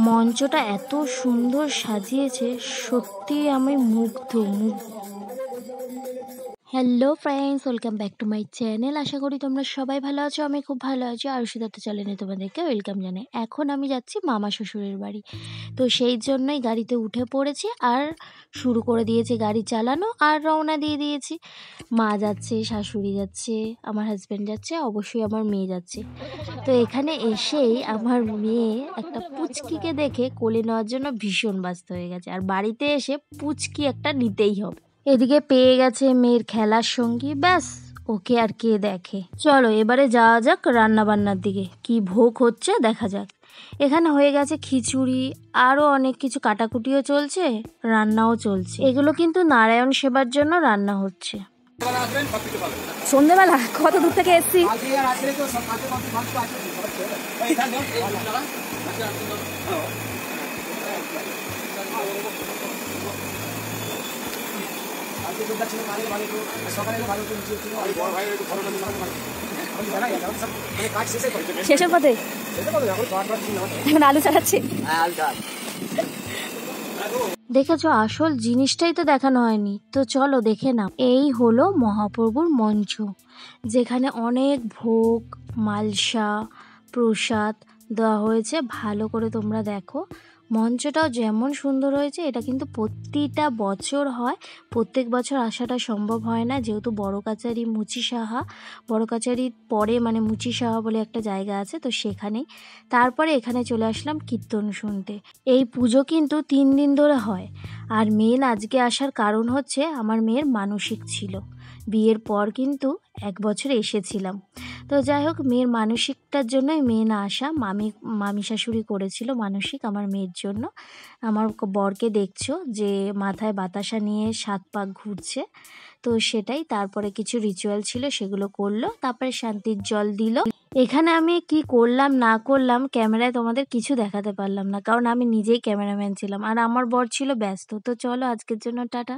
মঞ্চটা এত সুন্দর সাজিয়েছে, সত্যি আমি মুগ্ধ। Hello friends, welcome back to my channel. আশা করি তোমরা সবাই ভালো আছো। আমি খুব ভালো আছি। আরুষিদত্ত চ্যানেলে তোমাদেরকে ওয়েলকাম জানাই। এখন আমি যাচ্ছি মামা শ্বশুরের বাড়ি, তো সেই জন্যই গাড়িতে উঠে পড়েছি আর শুরু করে দিয়েছি গাড়ি চালানো আর রওনা দিয়ে দিয়েছি। মা যাচ্ছে, শাশুড়ি যাচ্ছে, আমার হাজব্যান্ড যাচ্ছে, অবশ্যই আমার মেয়ে যাচ্ছে। তো এখানে এসেই আমার মেয়ে একটা পুচকিকে দেখে কোলে নেওয়ার জন্য ভীষণ ব্যস্ত হয়ে গেছে, আর বাড়িতে এসে পুচকি একটা নিতেই হবে। এদিকে পেয়ে গেছে মেয়ের খেলার সঙ্গী, ব্যাস ওকে আর কে দেখে। চলো এবারে যাওয়া যাক রান্না বান্নার দিকে, কি ভোগ হচ্ছে দেখা যাক। এখানে হয়ে গেছে খিচুড়ি, আরও অনেক কিছু কাটাকুটিও চলছে, রান্নাও চলছে। এগুলো কিন্তু নারায়ণ সেবার জন্য রান্না হচ্ছে। সন্ধ্যেবেলা কত দূর থেকে এসছি। শেষের পথে এখন আলু চালাচ্ছি। দেখেছো, আসল জিনিসটাই তো দেখানো হয়নি, তো চলো দেখে নাও। এই হলো মহাপ্রভুর মঞ্চ, যেখানে অনেক ভোগ, মালসা, প্রসাদ দেওয়া হয়েছে। ভালো করে তোমরা দেখো, মঞ্চটাও যেমন সুন্দর হয়েছে। এটা কিন্তু প্রতিটা বছর হয়, প্রত্যেক বছর আসাটা সম্ভব হয় না, যেহেতু বড় কাছারি মুচি সাহা, বড় কাছারির পরে মানে মুচি সাহা বলে একটা জায়গা আছে, তো সেখানেই। তারপরে এখানে চলে আসলাম কীর্তন শুনতে। এই পুজো কিন্তু 3 দিন ধরে হয়, আর মেন আজকে আসার কারণ হচ্ছে আমার মেয়ের মানসিক ছিল। বিয়ের পর কিন্তু 1 বছর এসেছিলাম, তো যাই হোক মেয়ের মানসিকটার জন্যই মেয়ে না আসা। মামি শাশুড়ি করেছিল মানসিক আমার মেয়ের জন্য। আমার বরকে দেখছো যে মাথায় বাতাসা নিয়ে 7 পাক ঘুরছে, তো সেটাই। তারপরে কিছু রিচুয়াল ছিল, সেগুলো করলো, তারপরে শান্তির জল দিল। এখানে আমি কি করলাম না করলাম ক্যামেরায় তোমাদের কিছু দেখাতে পারলাম না, কারণ আমি নিজেই ক্যামেরাম্যান ছিলাম আর আমার বর ছিল ব্যস্ত। তো চলো আজকের জন্য টাটা।